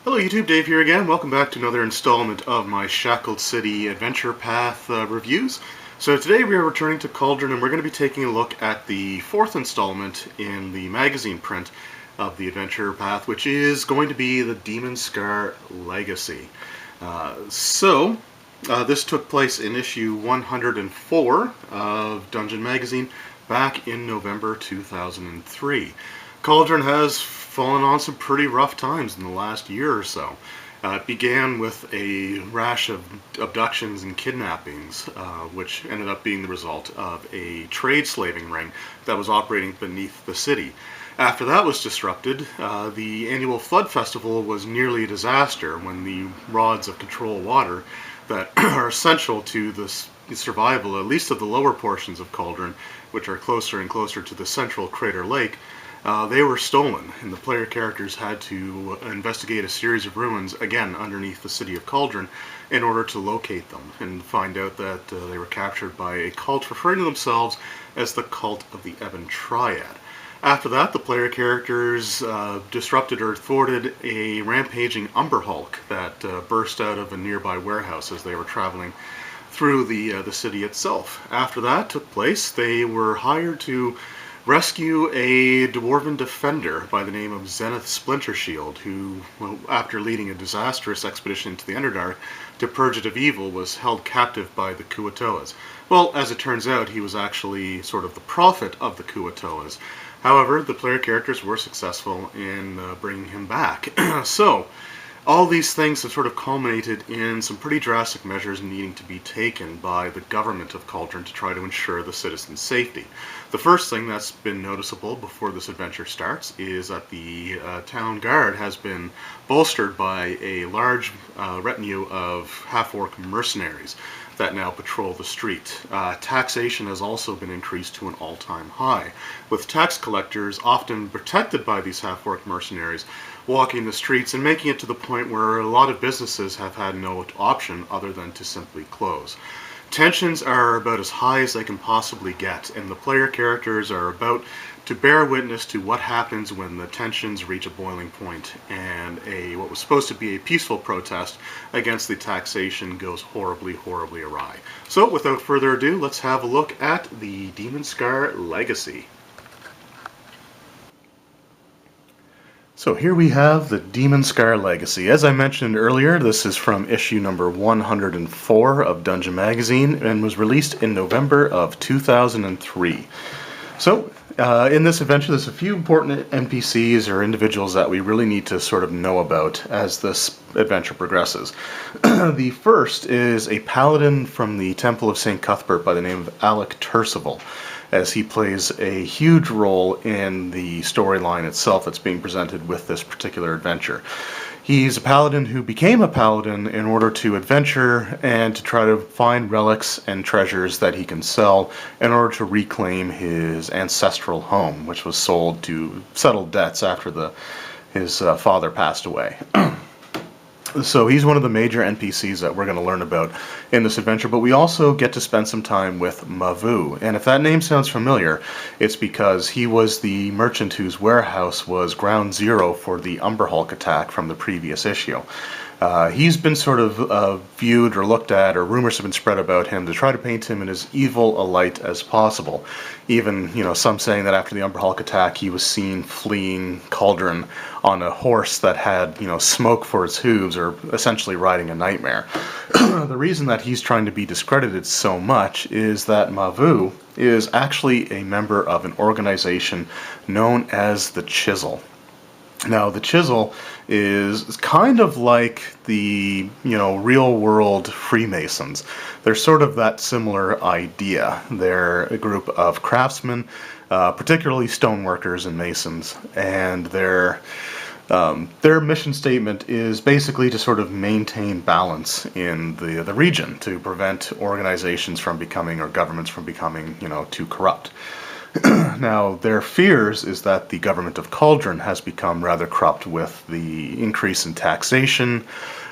Hello YouTube, Dave here again. Welcome back to another installment of my Shackled City Adventure Path reviews. So today we are returning to Cauldron and we're going to be taking a look at the fourth installment in the magazine print of the Adventure Path, which is going to be the Demonskar Legacy. This took place in issue 104 of Dungeon Magazine back in November 2003. Cauldron has fallen on some pretty rough times in the last year or so. It began with a rash of abductions and kidnappings, which ended up being the result of a trade slaving ring that was operating beneath the city. After that was disrupted, the annual Flood Festival was nearly a disaster when the rods of control water that are essential to the survival, at least of the lower portions of Cauldron, which are closer and closer to the central crater lake, they were stolen, and the player characters had to investigate a series of ruins, again, underneath the city of Cauldron, in order to locate them, and find out that they were captured by a cult referring to themselves as the Cult of the Ebon Triad. After that, the player characters disrupted or thwarted a rampaging Umber Hulk that burst out of a nearby warehouse as they were traveling through the city itself. After that took place, they were hired to rescue a dwarven defender by the name of Zenith Splintershield, who, after leading a disastrous expedition into the Underdark to purge it of evil, was held captive by the Kuatoas. Well, as it turns out, he was actually sort of the prophet of the Kuatoas. However, the player characters were successful in bringing him back. So, all these things have sort of culminated in some pretty drastic measures needing to be taken by the government of Cauldron to try to ensure the citizens' safety. The first thing that's been noticeable before this adventure starts is that the town guard has been bolstered by a large retinue of half-orc mercenaries that now patrol the street. Taxation has also been increased to an all-time high, with tax collectors, often protected by these half-orc mercenaries, walking the streets and making it to the point where a lot of businesses have had no option other than to simply close. Tensions are about as high as they can possibly get, and the player characters are about to bear witness to what happens when the tensions reach a boiling point and what was supposed to be a peaceful protest against the taxation goes horribly, horribly awry. So, without further ado, let's have a look at the Demonskar Legacy. So here we have the Demonskar Legacy. As I mentioned earlier, this is from issue number 104 of Dungeon Magazine and was released in November of 2003. So, in this adventure, there's a few important NPCs or individuals that we really need to sort of know about as this adventure progresses. The first is a paladin from the Temple of St. Cuthbert by the name of Alec Turcival, as he plays a huge role in the storyline itself that's being presented with this particular adventure. He's a paladin who became a paladin in order to adventure and to try to find relics and treasures that he can sell in order to reclaim his ancestral home, which was sold to settle debts after his father passed away. So he's one of the major NPCs that we're going to learn about in this adventure, but we also get to spend some time with Mavu. And if that name sounds familiar, it's because he was the merchant whose warehouse was ground zero for the Umber Hulk attack from the previous issue. He's been sort of viewed or looked at, or rumors have been spread about him to try to paint him in as evil a light as possible. Even, some saying that after the Umber Hulk attack, he was seen fleeing Cauldron on a horse that had, smoke for its hooves, or essentially riding a nightmare. The reason that he's trying to be discredited so much is that Mavu is actually a member of an organization known as the Chisel. Now, the Chisel is kind of like the, real-world Freemasons. They're sort of that similar idea. They're a group of craftsmen, particularly stoneworkers and masons, and their mission statement is basically to sort of maintain balance in the region, to prevent organizations from becoming, or governments from becoming, too corrupt. Now, their fears is that the government of Cauldron has become rather corrupt with the increase in taxation,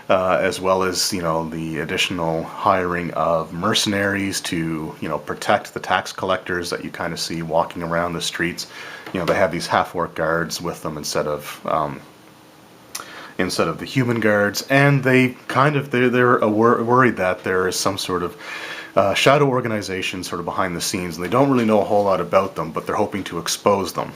as well as, the additional hiring of mercenaries to, protect the tax collectors that you kind of see walking around the streets. They have these half-orc guards with them instead of instead of the human guards, and they're worried that there is some sort of shadow organization sort of behind the scenes, and they don't really know a whole lot about them, but they're hoping to expose them.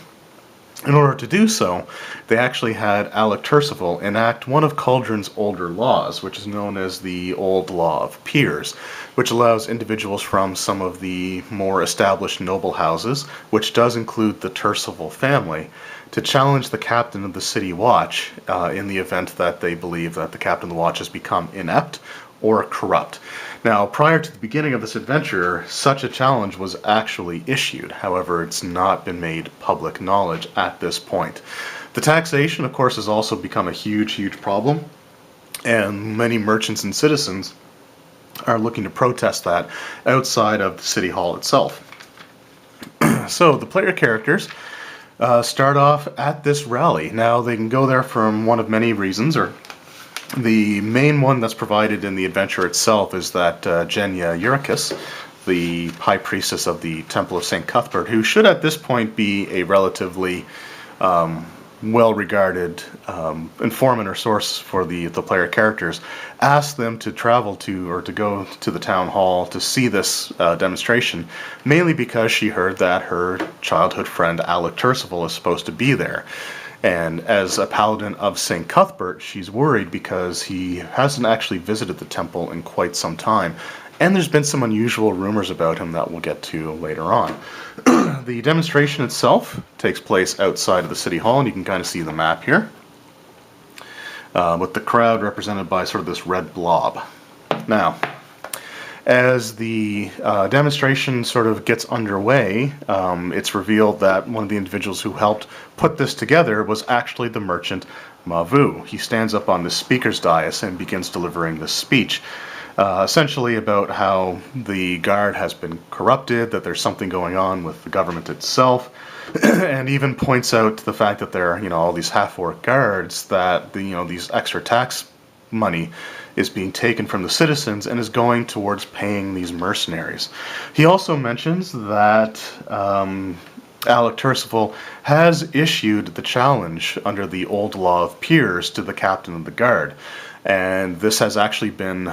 In order to do so, they actually had Alec Turcival enact one of Cauldron's older laws, which is known as the Old Law of Peers, which allows individuals from some of the more established noble houses, which does include the Turcival family, to challenge the captain of the City Watch in the event that they believe that the captain of the Watch has become inept or corrupt. Now, prior to the beginning of this adventure, such a challenge was actually issued. However, it's not been made public knowledge at this point. The taxation, of course, has also become a huge problem, and many merchants and citizens are looking to protest that outside of the City Hall itself. So, the player characters start off at this rally. Now, they can go there from one of many reasons, or the main one that's provided in the adventure itself is that Genya Eurykis, the High Priestess of the Temple of St. Cuthbert, who should at this point be a relatively well-regarded informant or source for the player characters, asked them to travel to, or to go to the town hall to see this demonstration, mainly because she heard that her childhood friend Alec Turcival is supposed to be there. And as a paladin of St. Cuthbert, she's worried because he hasn't actually visited the temple in quite some time. And there's been some unusual rumors about him that we'll get to later on. The demonstration itself takes place outside of the City Hall, and you can kind of see the map here, with the crowd represented by sort of this red blob. Now, as the demonstration sort of gets underway, it's revealed that one of the individuals who helped put this together was actually the merchant Mavu. He stands up on the speaker's dais and begins delivering this speech, essentially about how the guard has been corrupted, that there's something going on with the government itself, and even points out the fact that there are, all these half-orc guards, that these extra tax money is being taken from the citizens and is going towards paying these mercenaries. He also mentions that Alec Turcival has issued the challenge under the Old Law of Peers to the captain of the guard, and this has actually been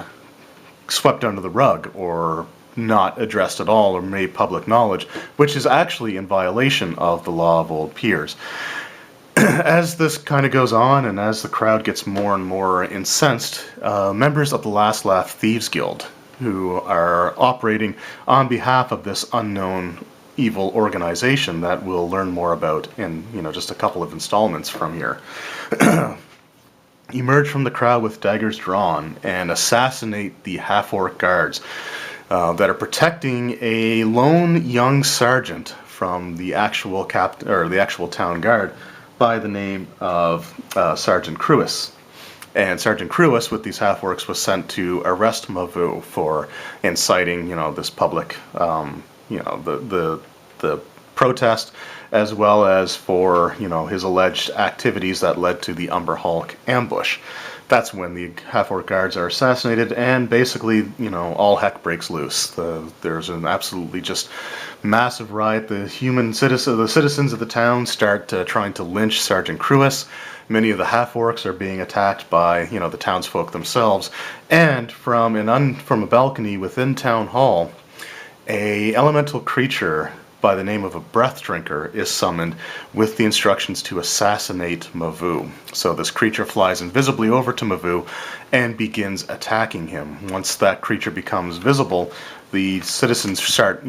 swept under the rug or not addressed at all or made public knowledge, which is actually in violation of the Law of Old Peers. As this kind of goes on, and as the crowd gets more and more incensed, members of the Last Laugh Thieves Guild, who are operating on behalf of this unknown evil organization that we'll learn more about in just a couple of installments from here, emerge from the crowd with daggers drawn and assassinate the half-orc guards that are protecting a lone young sergeant from the actual town guard, by the name of Sergeant Cruis. And Sergeant Cruis, with these half-orcs, was sent to arrest Mavu for inciting, this public, the protest, as well as for, his alleged activities that led to the Umber Hulk ambush. That's when the half-orc guards are assassinated, and basically, all heck breaks loose. There's an absolutely just massive riot. The citizens of the town start trying to lynch Sergeant Cruis. Many of the half-orcs are being attacked by, the townsfolk themselves. And from a balcony within Town Hall, a elemental creature by the name of a Breath Drinker is summoned with the instructions to assassinate Mavu. So this creature flies invisibly over to Mavu and begins attacking him. Once that creature becomes visible, the citizens start,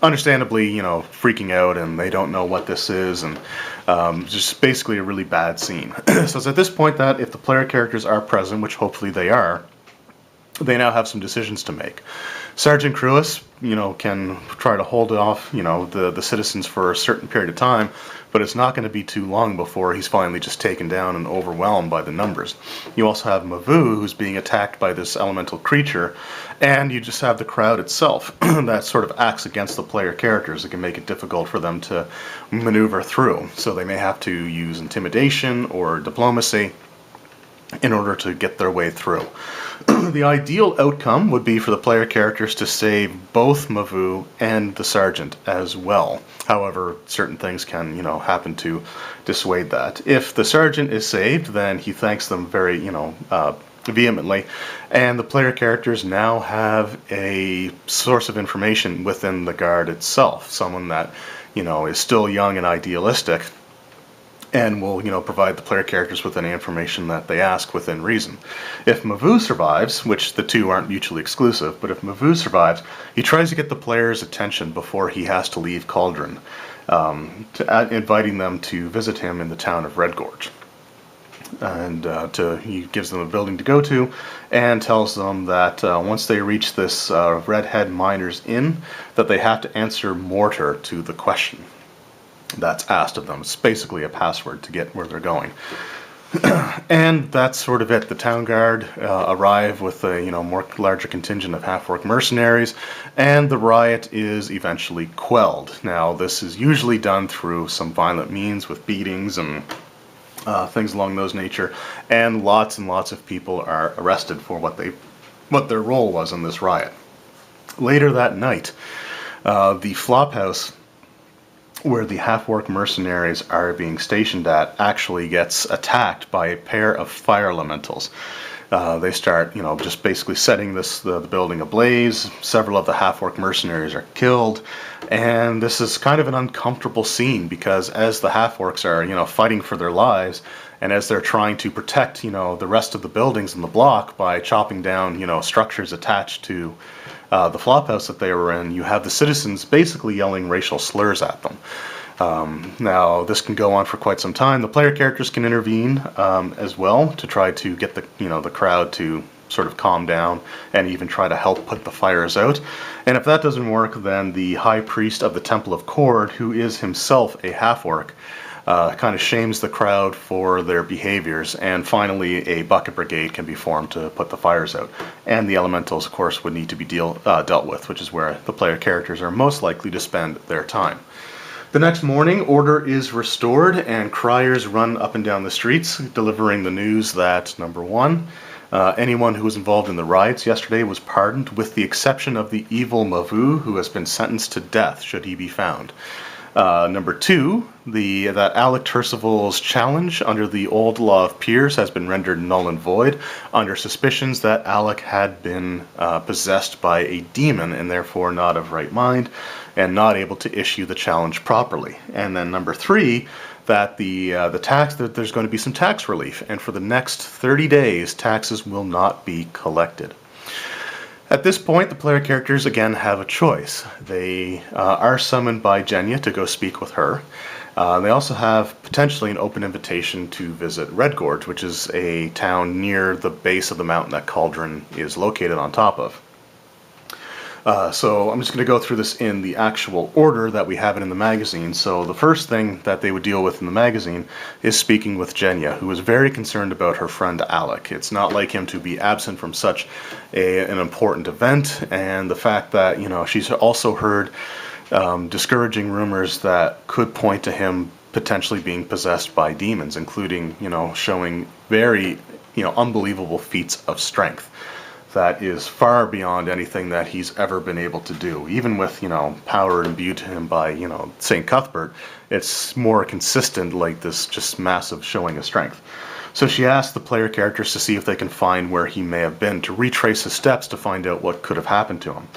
understandably, freaking out, and they don't know what this is, and just basically a really bad scene. So it's at this point that if the player characters are present, which hopefully they are, they now have some decisions to make. Sergeant Cruis, can try to hold off, the citizens for a certain period of time, but it's not going to be too long before he's finally just taken down and overwhelmed by the numbers. You also have Mavu, who's being attacked by this elemental creature, and you just have the crowd itself that sort of acts against the player characters. It can make it difficult for them to maneuver through, so they may have to use intimidation or diplomacy in order to get their way through. The ideal outcome would be for the player characters to save both Mavu and the sergeant as well. However, certain things can, happen to dissuade that. If the sergeant is saved, then he thanks them very, vehemently, and the player characters now have a source of information within the guard itself, someone that, is still young and idealistic, and will, provide the player characters with any information that they ask within reason. If Mavu survives, which the two aren't mutually exclusive, but if Mavu survives, he tries to get the players' attention before he has to leave Cauldron, inviting them to visit him in the town of Red Gorge. And he gives them a building to go to, and tells them that once they reach this Redhead Miner's Inn, that they have to answer mortar to the question that's asked of them. It's basically a password to get where they're going. And that's sort of it. The town guard arrive with a larger contingent of half-orc mercenaries, and the riot is eventually quelled. Now, this is usually done through some violent means with beatings and things along those nature, and lots of people are arrested for what their role was in this riot. Later that night, the flophouse where the half-orc mercenaries are being stationed at actually gets attacked by a pair of fire elementals. They start, just basically setting the building ablaze. Several of the half-orc mercenaries are killed, and this is kind of an uncomfortable scene because as the half-orcs are, fighting for their lives, and as they're trying to protect, the rest of the buildings in the block by chopping down, structures attached to the flophouse that they were in, you have the citizens basically yelling racial slurs at them. Now, this can go on for quite some time. The player characters can intervene as well to try to get the crowd to sort of calm down and even try to help put the fires out. And if that doesn't work, then the high priest of the Temple of Cord, who is himself a half-orc, kind of shames the crowd for their behaviors, and finally a bucket brigade can be formed to put the fires out. And the elementals, of course, would need to be dealt with, which is where the player characters are most likely to spend their time. The next morning, order is restored, and criers run up and down the streets, delivering the news that, number one, anyone who was involved in the riots yesterday was pardoned, with the exception of the evil Mavu, who has been sentenced to death should he be found. Number two, that Alec Turcival's challenge under the old law of peers has been rendered null and void under suspicions that Alec had been possessed by a demon and therefore not of right mind and not able to issue the challenge properly. And then number three, that that there's going to be some tax relief, and for the next 30 days, taxes will not be collected. At this point, the player characters again have a choice. They are summoned by Jenya to go speak with her. They also have potentially an open invitation to visit Red Gorge, which is a town near the base of the mountain that Cauldron is located on top of. So I'm just going to go through this in the actual order that we have it in the magazine. So the first thing that they would deal with in the magazine is speaking with Jenya, who is very concerned about her friend Alec. It's not like him to be absent from such an important event, and the fact that, she's also heard discouraging rumors that could point to him potentially being possessed by demons, including, showing very, unbelievable feats of strength. That is far beyond anything that he's ever been able to do. Even with, power imbued to him by, St. Cuthbert, it's more consistent, like this just massive showing of strength. So she asks the player characters to see if they can find where he may have been, to retrace his steps to find out what could have happened to him.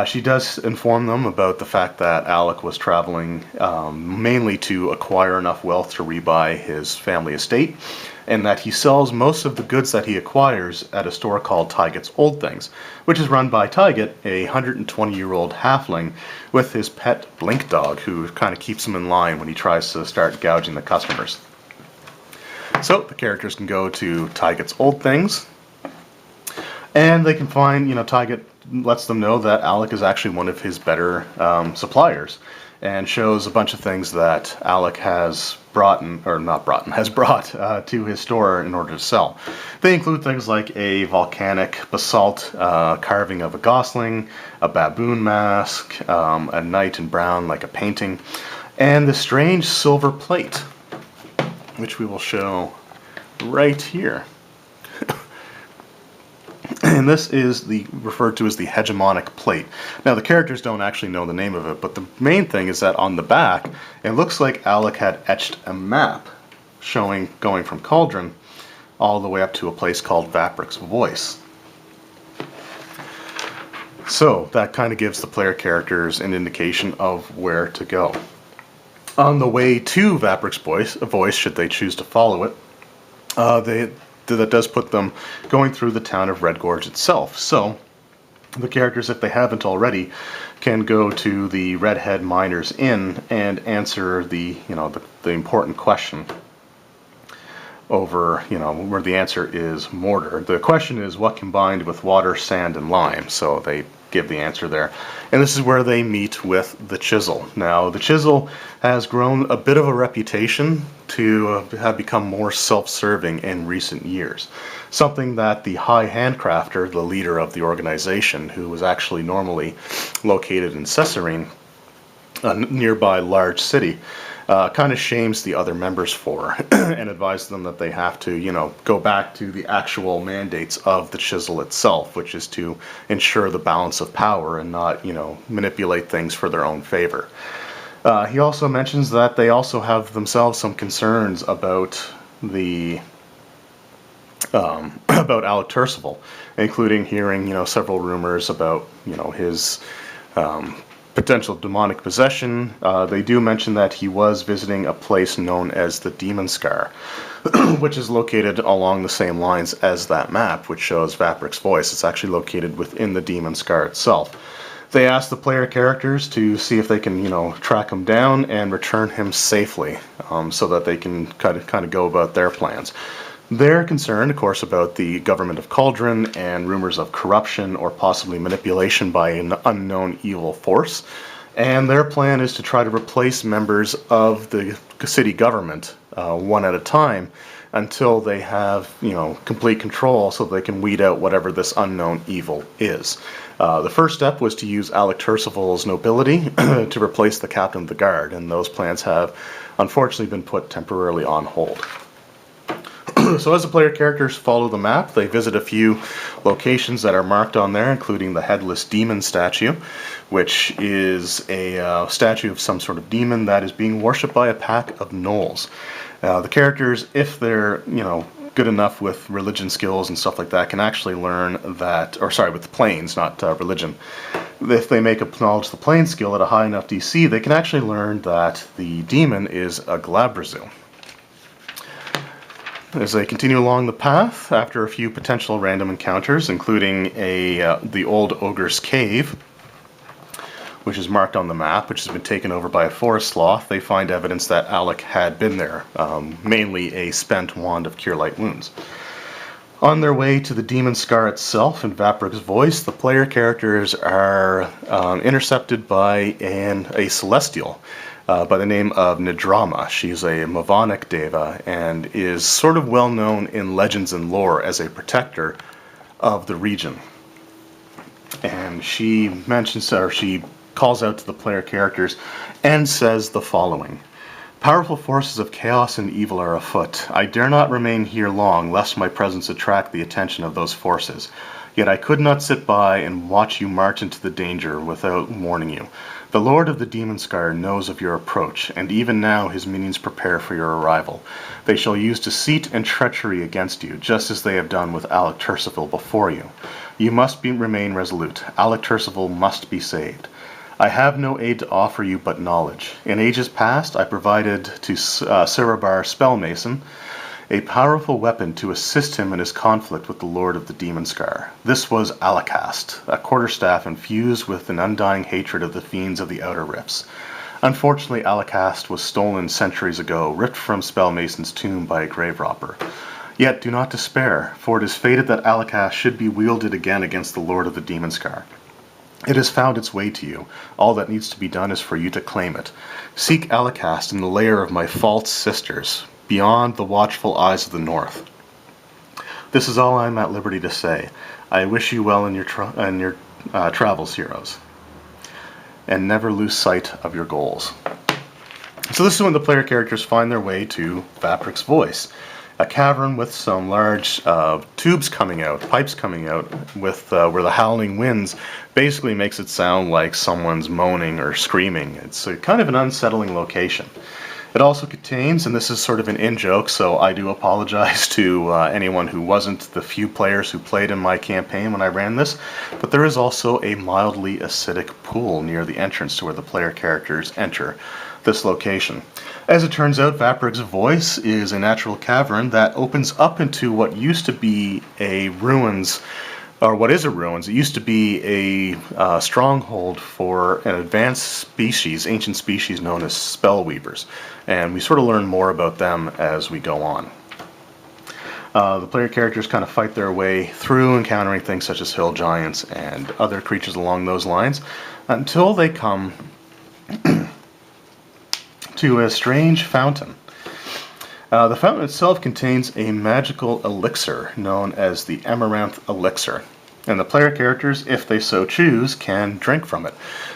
She does inform them about the fact that Alec was traveling mainly to acquire enough wealth to rebuy his family estate, and that he sells most of the goods that he acquires at a store called Tyget's Old Things, which is run by Tyget, a 120-year-old halfling, with his pet Blink Dog, who kind of keeps him in line when he tries to start gouging the customers. So the characters can go to Tyget's Old Things, and they can find, Tyget lets them know that Alec is actually one of his better suppliers, and shows a bunch of things that Alec has brought to his store in order to sell. They include things like a volcanic basalt carving of a gosling, a baboon mask, a knight in brown like a painting, and the strange silver plate, which we will show right here. And this is referred to as the hegemonic plate. Now, the characters don't actually know the name of it, but the main thing is that on the back, it looks like Alec had etched a map showing going from Cauldron all the way up to a place called Vapric's Voice. So that kind of gives the player characters an indication of where to go. On the way to Vapric's Voice, should they choose to follow it, that does put them going through the town of Red Gorge itself. So the characters, if they haven't already, can go to the Redhead Miners Inn and answer the important question over, where the answer is mortar. The question is what combined with water, sand, and lime. So they give the answer there. And this is where they meet with the Chisel. Now, the Chisel has grown a bit of a reputation to have become more self-serving in recent years. Something that the High Handcrafter, the leader of the organization, who was actually normally located in Cesarine, a nearby large city, kind of shames the other members for and advises them that they have to, go back to the actual mandates of the Chisel itself, which is to ensure the balance of power and not, manipulate things for their own favor. He also mentions that they also have themselves some concerns about the about Alec Tercival, including hearing, several rumors about, his potential demonic possession. They do mention that he was visiting a place known as the Demonskar, which is located along the same lines as that map, which shows Vapric's Voice. It's actually located within the Demonskar itself. They ask the player characters to see if they can, track him down and return him safely, so that they can kind of go about their plans. They're concerned, of course, about the government of Cauldron and rumors of corruption or possibly manipulation by an unknown evil force. And their plan is to try to replace members of the city government one at a time until they have, complete control so they can weed out whatever this unknown evil is. The first step was to use Alec Tercival's nobility to replace the captain of the guard, and those plans have unfortunately been put temporarily on hold. So as the player characters follow the map, they visit a few locations that are marked on there, including the Headless Demon statue, which is a statue of some sort of demon that is being worshipped by a pack of gnolls. The characters, if they're, good enough with religion skills and stuff like that, can actually learn that, with the planes, not religion. If they make a knowledge of the plane skill at a high enough DC, they can actually learn that the demon is a Glabrazu. As they continue along the path, after a few potential random encounters, including the old ogre's cave, which is marked on the map, which has been taken over by a forest sloth, they find evidence that Alec had been there, mainly a spent wand of Cure Light Wounds. On their way to the Demonskar itself and Vapric's Voice, the player characters are intercepted by a celestial by the name of Nidrama. She's a Mavonic Deva and is sort of well known in legends and lore as a protector of the region. And she calls out to the player characters and says the following: "Powerful forces of chaos and evil are afoot. I dare not remain here long, lest my presence attract the attention of those forces. Yet I could not sit by and watch you march into the danger without warning you. The Lord of the Demonskar knows of your approach, and even now his minions prepare for your arrival. They shall use deceit and treachery against you, just as they have done with Alec Tercival before you. You must remain resolute. Alec Tercival must be saved. I have no aid to offer you but knowledge. In ages past, I provided to Cerebar Spellmason a powerful weapon to assist him in his conflict with the Lord of the Demonskar. This was Alakast, a quarterstaff infused with an undying hatred of the fiends of the Outer Rifts. Unfortunately, Alakast was stolen centuries ago, ripped from Spellmason's tomb by a grave robber. Yet do not despair, for it is fated that Alakast should be wielded again against the Lord of the Demonskar. It has found its way to you. All that needs to be done is for you to claim it. Seek Alakast in the lair of my false sisters, beyond the watchful eyes of the north. This is all I am at liberty to say. I wish you well in your travels, heroes, and never lose sight of your goals." So this is when the player characters find their way to Vapric's Voice. a cavern with some large tubes coming out, pipes coming out, with where the howling winds basically makes it sound like someone's moaning or screaming. It's kind of an unsettling location. It also contains, and this is sort of an in-joke, so I do apologize to anyone who wasn't the few players who played in my campaign when I ran this, but there is also a mildly acidic pool near the entrance to where the player characters enter this location. As it turns out, Vaprig's voice is a natural cavern that opens up into what used to be a ruins, or what is a ruins. It used to be a stronghold for an advanced species, ancient species known as spellweavers, and we sort of learn more about them as we go on. The player characters kind of fight their way through, encountering things such as hill giants and other creatures along those lines, until they come to a strange fountain. The fountain itself contains a magical elixir known as the Amaranth Elixir, and the player characters, if they so choose, can drink from it.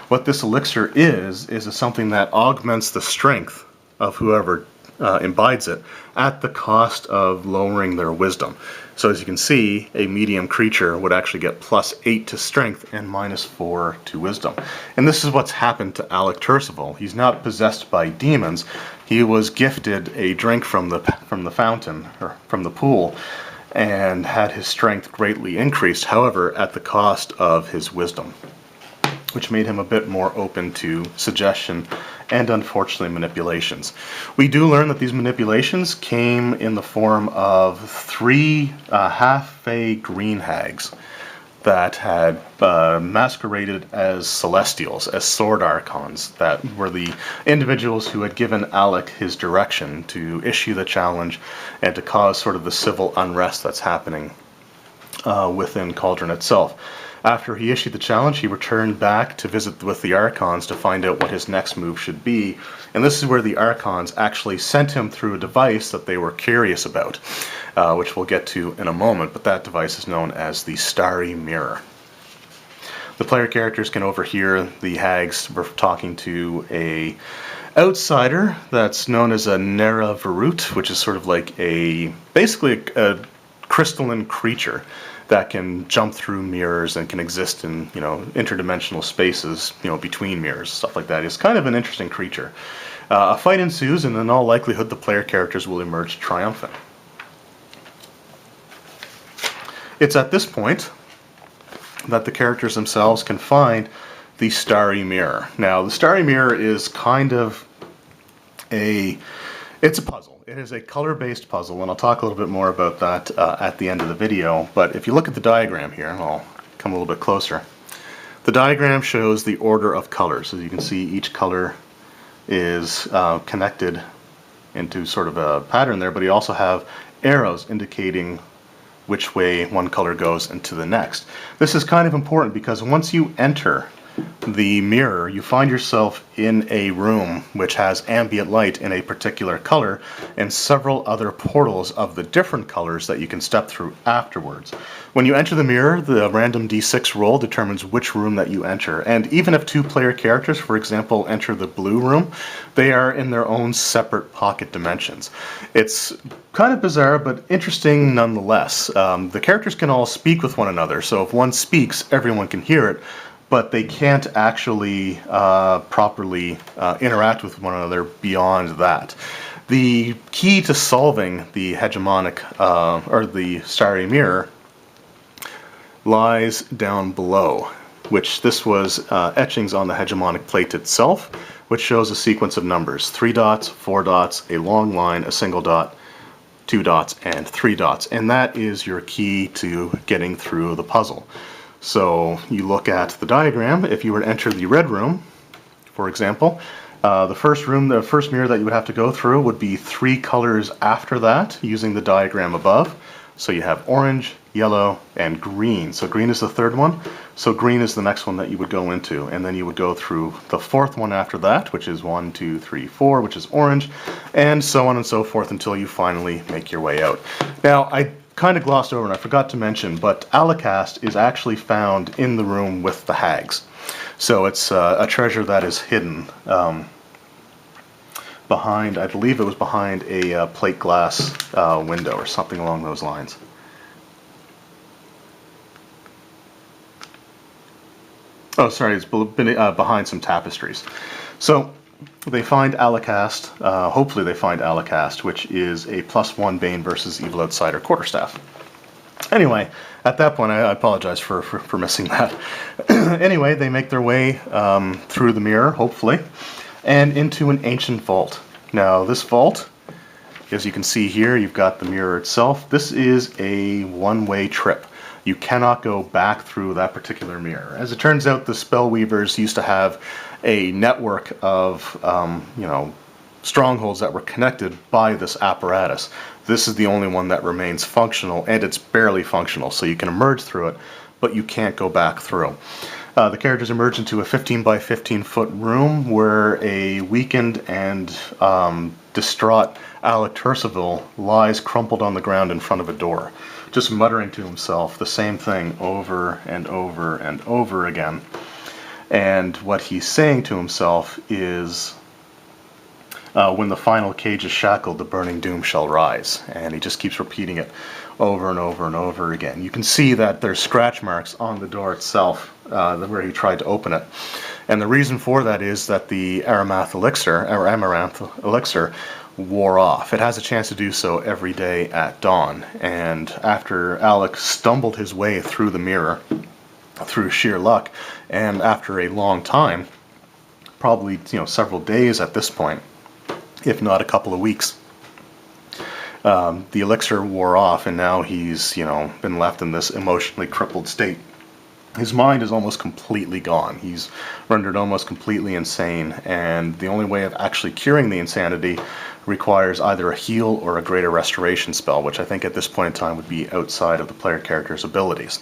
What this elixir is something that augments the strength of whoever imbibes it at the cost of lowering their wisdom. So as you can see, a medium creature would actually get +8 to strength and -4 to wisdom. And this is what's happened to Alec Turcival. He's not possessed by demons. He was gifted a drink from the fountain, or from the pool, and had his strength greatly increased, however, at the cost of his wisdom, which made him a bit more open to suggestion and, unfortunately, manipulations. We do learn that these manipulations came in the form of 3 half-fey green hags that had masqueraded as celestials, as sword archons, that were the individuals who had given Alec his direction to issue the challenge and to cause sort of the civil unrest that's happening within Cauldron itself. After he issued the challenge, he returned back to visit with the Archons to find out what his next move should be. And this is where the Archons actually sent him through a device that they were curious about, which we'll get to in a moment, but that device is known as the Starry Mirror. The player characters can overhear the hags talking to a outsider that's known as a Nera Varut, which is sort of like basically a crystalline creature that can jump through mirrors and can exist in, interdimensional spaces, between mirrors, stuff like that. It's kind of an interesting creature. A fight ensues, and in all likelihood, the player characters will emerge triumphant. It's at this point that the characters themselves can find the Starry Mirror. Now, the Starry Mirror is kind of it's a puzzle. It is a color-based puzzle, and I'll talk a little bit more about that at the end of the video. But if you look at the diagram here, and I'll come a little bit closer, the diagram shows the order of colors. As you can see, each color is connected into sort of a pattern there, but you also have arrows indicating which way one color goes into the next. This is kind of important because once you enter the mirror, you find yourself in a room which has ambient light in a particular color and several other portals of the different colors that you can step through afterwards. When you enter the mirror, the random d6 roll determines which room that you enter, and even if 2 player characters, for example, enter the blue room, they are in their own separate pocket dimensions. It's kind of bizarre, but interesting nonetheless. The characters can all speak with one another, so if one speaks, everyone can hear it, but they can't actually properly interact with one another beyond that. The key to solving the hegemonic, or the Starry Mirror, lies down below, which this was etchings on the hegemonic plate itself, which shows a sequence of numbers: 3 dots, 4 dots, a long line, a single dot, 2 dots, and 3 dots. And that is your key to getting through the puzzle. So you look at the diagram. If you were to enter the red room, for example, the first mirror that you would have to go through would be 3 colors after that, using the diagram above. So you have orange, yellow, and green. So green is the 3rd one. So green is the next one that you would go into. And then you would go through the 4th one after that, which is 1, 2, 3, 4, which is orange, and so on and so forth until you finally make your way out. Now, I kind of glossed over and I forgot to mention, but Alicast is actually found in the room with the hags. So it's a treasure that is hidden behind, I believe it was behind a plate glass window or something along those lines. Oh, sorry, it's behind some tapestries. So they find Alicast, hopefully they find Alicast, which is a +1 Bane versus Evil Outsider quarterstaff. Anyway, at that point, I apologize for missing that. Anyway, they make their way through the mirror, hopefully, and into an ancient vault. Now, this vault, as you can see here, you've got the mirror itself. This is a one-way trip. You cannot go back through that particular mirror. As it turns out, the Spellweavers used to have a network of, strongholds that were connected by this apparatus. This is the only one that remains functional, and it's barely functional, so you can emerge through it, but you can't go back through. The characters emerge into a 15 by 15 foot room where a weakened and distraught Alec Tercival lies crumpled on the ground in front of a door, just muttering to himself the same thing over and over and over again. And what he's saying to himself is, when the final cage is shackled, the burning doom shall rise. And he just keeps repeating it over and over and over again. You can see that there's scratch marks on the door itself where he tried to open it. And the reason for that is that the Amaranth elixir wore off. It has a chance to do so every day at dawn. And after Alec stumbled his way through the mirror, through sheer luck, and after a long time, probably several days at this point, if not a couple of weeks, the elixir wore off, and now he's been left in this emotionally crippled state. His mind is almost completely gone. He's rendered almost completely insane, and the only way of actually curing the insanity requires either a heal or a greater restoration spell, which I think at this point in time would be outside of the player character's abilities.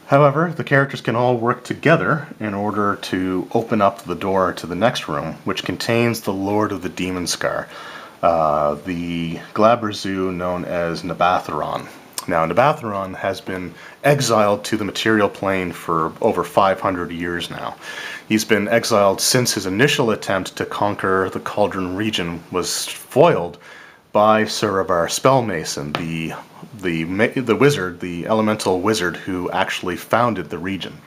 However, the characters can all work together in order to open up the door to the next room, which contains the Lord of the Demonskar, the Glabrezu known as Nabatheron. Now, Nabatheron has been exiled to the material plane for over 500 years now. He's been exiled since his initial attempt to conquer the Cauldron region was foiled by Suravar Spellmason, the wizard, the elemental wizard who actually founded the region.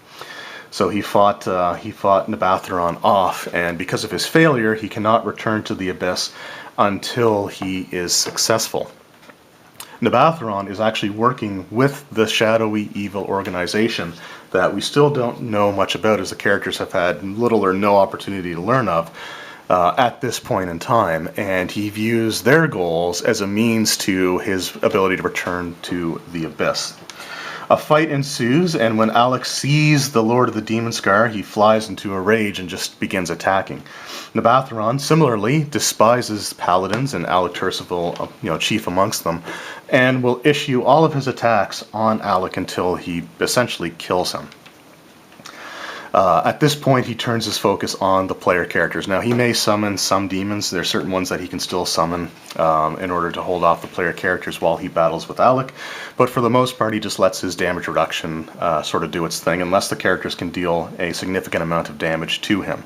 So he fought Nabatheron off, and because of his failure, he cannot return to the Abyss until he is successful. Nabatheron is actually working with the shadowy evil organization that we still don't know much about, as the characters have had little or no opportunity to learn of at this point in time, and he views their goals as a means to his ability to return to the Abyss. A fight ensues, and when Alex sees the Lord of the Demonskar, he flies into a rage and just begins attacking. Nabatheron similarly despises paladins, and Alec Tercival, chief amongst them, and will issue all of his attacks on Alec until he essentially kills him. At this point, he turns his focus on the player characters. Now, he may summon some demons. There are certain ones that he can still summon in order to hold off the player characters while he battles with Alec. But for the most part, he just lets his damage reduction sort of do its thing, unless the characters can deal a significant amount of damage to him.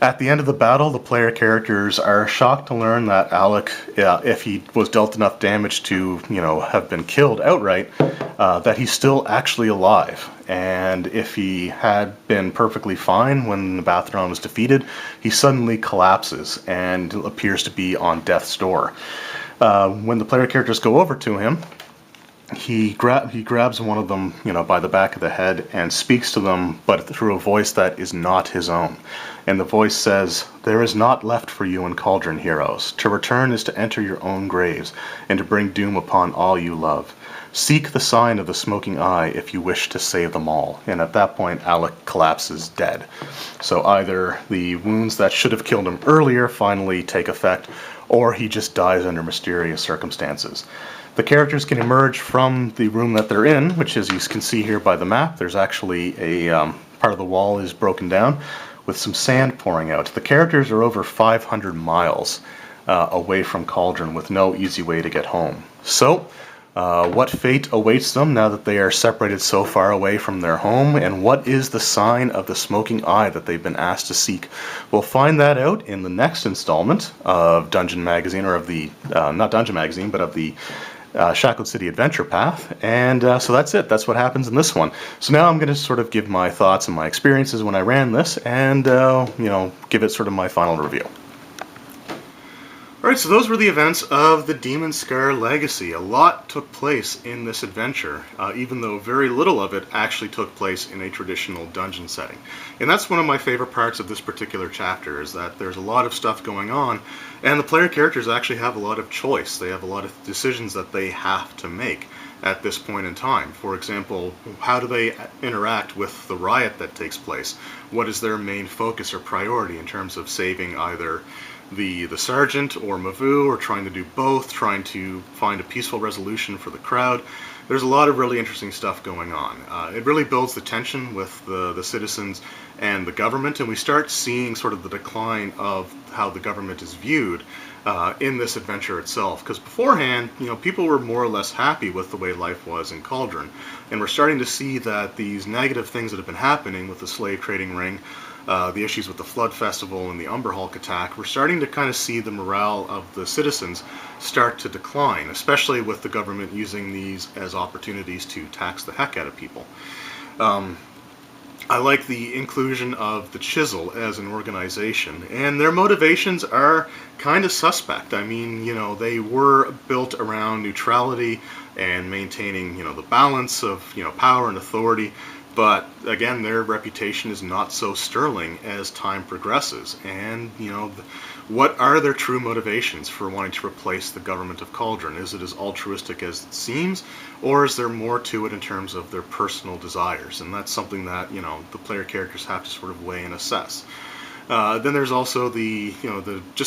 At the end of the battle, the player characters are shocked to learn that Alec, if he was dealt enough damage to, have been killed outright, that he's still actually alive. And if he had been perfectly fine when Nabatheron was defeated, he suddenly collapses and appears to be on death's door. When the player characters go over to him, he grabs one of them, by the back of the head and speaks to them, but through a voice that is not his own. And the voice says, "There is naught left for you in Cauldron, heroes. To return is to enter your own graves, and to bring doom upon all you love. Seek the sign of the smoking eye if you wish to save them all." And at that point, Alec collapses dead. So either the wounds that should have killed him earlier finally take effect, or he just dies under mysterious circumstances. The characters can emerge from the room that they're in, which, as you can see here by the map, there's actually a part of the wall is broken down with some sand pouring out. The characters are over 500 miles away from Cauldron with no easy way to get home. So What fate awaits them now that they are separated so far away from their home, and what is the sign of the smoking eye that they've been asked to seek? We'll find that out in the next installment of Dungeon Magazine, or of the, not Dungeon Magazine, but of the Shackled City Adventure Path, and so that's it. That's what happens in this one. So now I'm going to sort of give my thoughts and my experiences when I ran this, and give it sort of my final review. Alright, so those were the events of the Demonskar Legacy. A lot took place in this adventure, even though very little of it actually took place in a traditional dungeon setting. And that's one of my favorite parts of this particular chapter, is that there's a lot of stuff going on, and the player characters actually have a lot of choice. They have a lot of decisions that they have to make at this point in time. For example, how do they interact with the riot that takes place? What is their main focus or priority in terms of saving either the sergeant or Mavu, or trying to do both, trying to find a peaceful resolution for the crowd? There's a lot of really interesting stuff going on. It really builds the tension with the citizens and the government, and we start seeing sort of the decline of how the government is viewed in this adventure itself. Because beforehand, people were more or less happy with the way life was in Cauldron, and we're starting to see that these negative things that have been happening with the slave trading ring, the issues with the Flood Festival and the Umberhulk attack, we're starting to kind of see the morale of the citizens start to decline, especially with the government using these as opportunities to tax the heck out of people. I like the inclusion of the Chisel as an organization, and their motivations are kind of suspect. I mean, they were built around neutrality and maintaining, the balance of, power and authority. But again, their reputation is not so sterling as time progresses. And, what are their true motivations for wanting to replace the government of Cauldron? Is it as altruistic as it seems, or is there more to it in terms of their personal desires? And that's something that, the player characters have to sort of weigh and assess. Then there's also the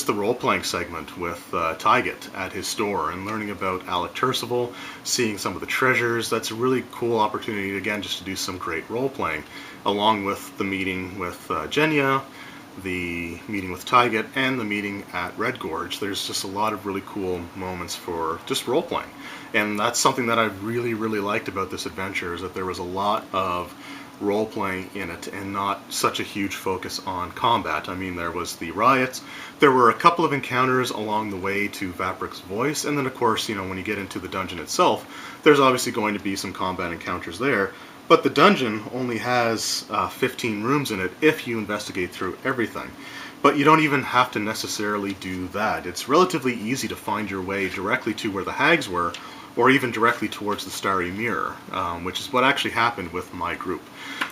role-playing segment with Tyget at his store and learning about Alec Turcival, seeing some of the treasures. That's a really cool opportunity, again, just to do some great role-playing, along with the meeting with Genya, the meeting with Tyget, and the meeting at Red Gorge. There's just a lot of really cool moments for just role-playing. And that's something that I really, really liked about this adventure, is that there was a lot of role-playing in it and not such a huge focus on combat. I mean, there was the riots, there were a couple of encounters along the way to Vapric's voice, and then of course, when you get into the dungeon itself, there's obviously going to be some combat encounters there, but the dungeon only has 15 rooms in it if you investigate through everything. But you don't even have to necessarily do that. It's relatively easy to find your way directly to where the hags were, or even directly towards the Starry Mirror, which is what actually happened with my group.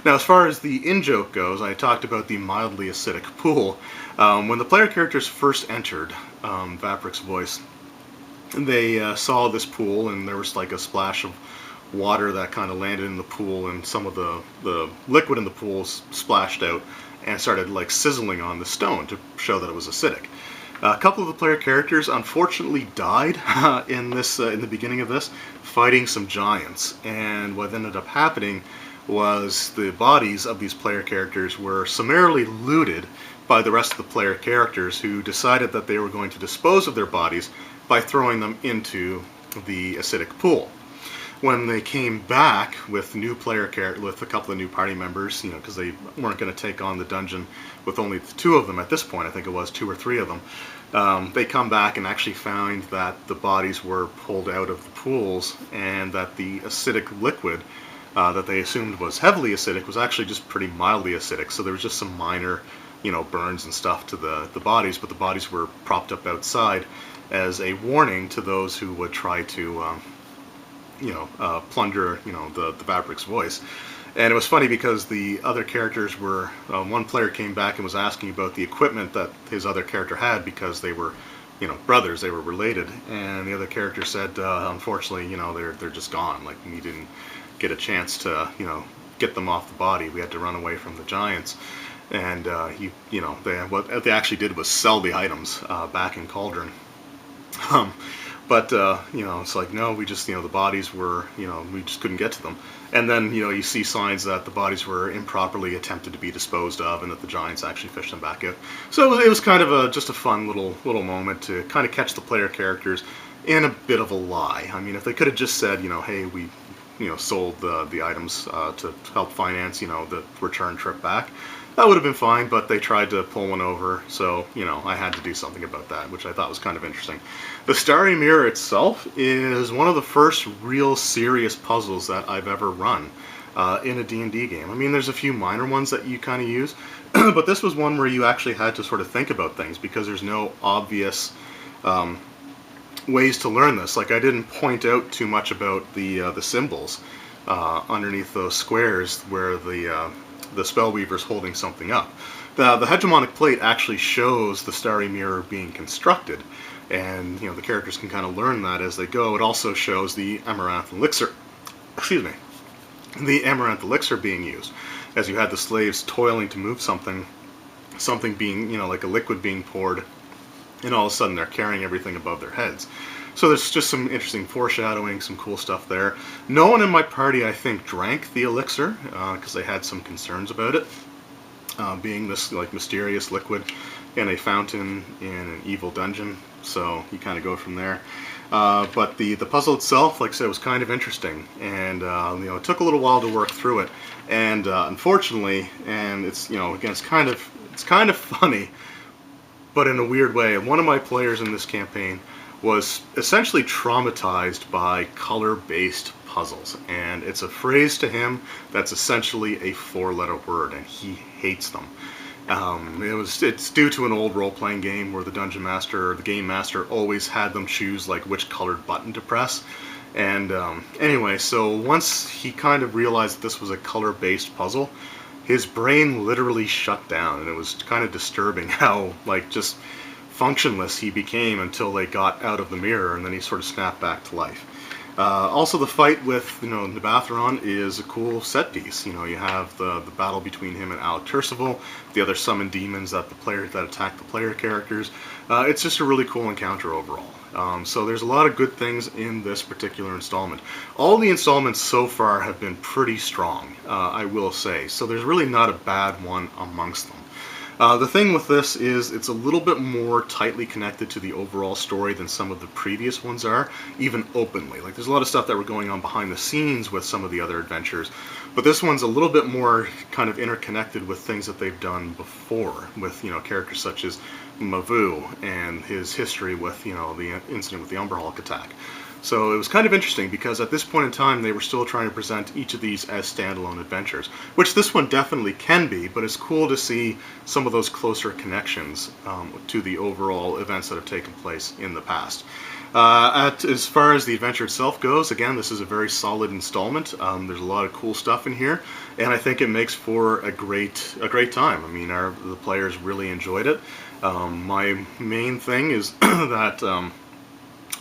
Now, as far as the in-joke goes, I talked about the mildly acidic pool. When the player characters first entered Vapric's voice, they saw this pool, and there was like a splash of water that kind of landed in the pool, and some of the liquid in the pool splashed out and started like sizzling on the stone to show that it was acidic. A couple of the player characters unfortunately died in the beginning of this, fighting some giants, and what ended up happening was the bodies of these player characters were summarily looted by the rest of the player characters, who decided that they were going to dispose of their bodies by throwing them into the acidic pool. When they came back with with a couple of new party members, because they weren't going to take on the dungeon with only the two of them at this point, I think it was 2 or 3 of them, they come back and actually found that the bodies were pulled out of the pools, and that the acidic liquid that they assumed was heavily acidic was actually just pretty mildly acidic. So there was just some minor, burns and stuff to the bodies, but the bodies were propped up outside as a warning to those who would try to plunder, the Vapric's voice. And it was funny because the other characters were, one player came back and was asking about the equipment that his other character had, because they were, brothers, they were related. And the other character said, unfortunately, they're just gone. Like, we didn't get a chance to, get them off the body. We had to run away from the giants. And, what they actually did was sell the items back in Cauldron. But, it's like, no, we just, the bodies were, we just couldn't get to them. And then, you see signs that the bodies were improperly attempted to be disposed of, and that the giants actually fished them back out. So it was kind of just a fun little moment to kind of catch the player characters in a bit of a lie. I mean, if they could have just said, hey, we sold the items to help finance, the return trip back, that would have been fine, but they tried to pull one over, so, I had to do something about that, which I thought was kind of interesting. The Starry Mirror itself is one of the first real serious puzzles that I've ever run in a D&D game. I mean, there's a few minor ones that you kind of use, but this was one where you actually had to sort of think about things, because there's no obvious ways to learn this. Like, I didn't point out too much about the symbols underneath those squares where the Spellweaver's holding something up. The hegemonic plate actually shows the Starry Mirror being constructed, and the characters can kind of learn that as they go. It also shows the Amaranth Elixir, excuse me, the Amaranth Elixir being used, as you had the slaves toiling to move something being, like a liquid being poured, and all of a sudden they're carrying everything above their heads. So there's just some interesting foreshadowing, some cool stuff there. No one in my party, I think, drank the elixir, because they had some concerns about it, being this like mysterious liquid in a fountain in an evil dungeon. So you kind of go from there. But the puzzle itself, like I said, was kind of interesting, and it took a little while to work through it. And unfortunately, and it's again, it's kind of funny, but in a weird way. One of my players in this campaign was essentially traumatized by color-based puzzles, and it's a phrase to him that's essentially a 4-letter word, and he hates them. It's due to an old role-playing game where the dungeon master or the game master always had them choose like which colored button to press. And anyway, so once he kind of realized that this was a color-based puzzle, his brain literally shut down, and it was kind of disturbing how just functionless he became until they got out of the mirror, and then he sort of snapped back to life. Also, the fight with Nabathron is a cool set piece. You have the battle between him and Alec Tercival, the other summoned demons that attack the player characters. It's just a really cool encounter overall. So there's a lot of good things in this particular installment. All the installments so far have been pretty strong, I will say. So there's really not a bad one amongst them. The thing with this is it's a little bit more tightly connected to the overall story than some of the previous ones are, even openly. Like, there's a lot of stuff that were going on behind the scenes with some of the other adventures, but this one's a little bit more kind of interconnected with things that they've done before, with characters such as Mavu and his history with the incident with the Umberhulk attack. So it was kind of interesting, because at this point in time they were still trying to present each of these as standalone adventures, which this one definitely can be, but it's cool to see some of those closer connections to the overall events that have taken place in the past. As far as the adventure itself goes, again, this is a very solid installment. There's a lot of cool stuff in here, and I think it makes for a great time. I mean, the players really enjoyed it. My main thing is that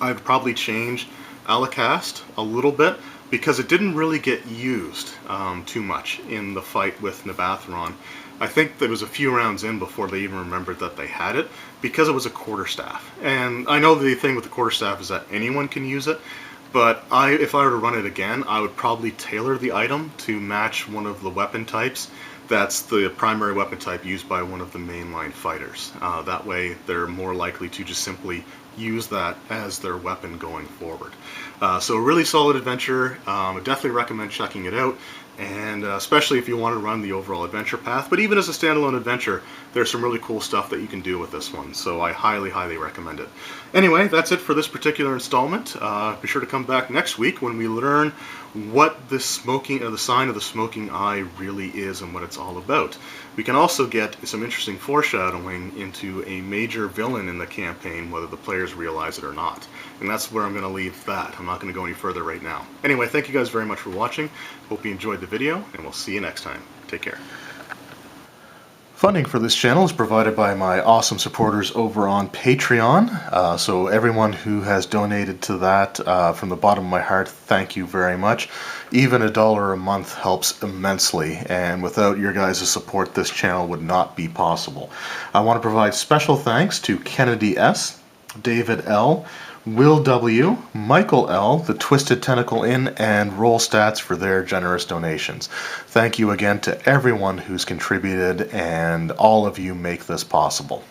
I've probably changed Alicast a little bit, because it didn't really get used too much in the fight with Nabathron. I think there was a few rounds in before they even remembered that they had it, because it was a quarterstaff. And I know the thing with the quarterstaff is that anyone can use it, but if I were to run it again, I would probably tailor the item to match one of the weapon types that's the primary weapon type used by one of the mainline fighters. That way they're more likely to just simply use that as their weapon going forward. So a really solid adventure. I definitely recommend checking it out, and especially if you want to run the overall adventure path. But even as a standalone adventure, there's some really cool stuff that you can do with this one, so I highly, highly recommend it. Anyway, that's it for this particular installment. Be sure to come back next week when we learn what the sign of the smoking eye really is and what it's all about. We can also get some interesting foreshadowing into a major villain in the campaign, whether the players realize it or not. And that's where I'm going to leave that. I'm not going to go any further right now. Anyway, thank you guys very much for watching. Hope you enjoyed the video, and we'll see you next time. Take care. Funding for this channel is provided by my awesome supporters over on Patreon. So everyone who has donated to that, from the bottom of my heart, thank you very much. Even $1 a month helps immensely, and without your guys' support, this channel would not be possible. I want to provide special thanks to Kennedy S., David L., Will W., Michael L., The Twisted Tentacle Inn, and Roll Stats for their generous donations. Thank you again to everyone who's contributed, and all of you make this possible.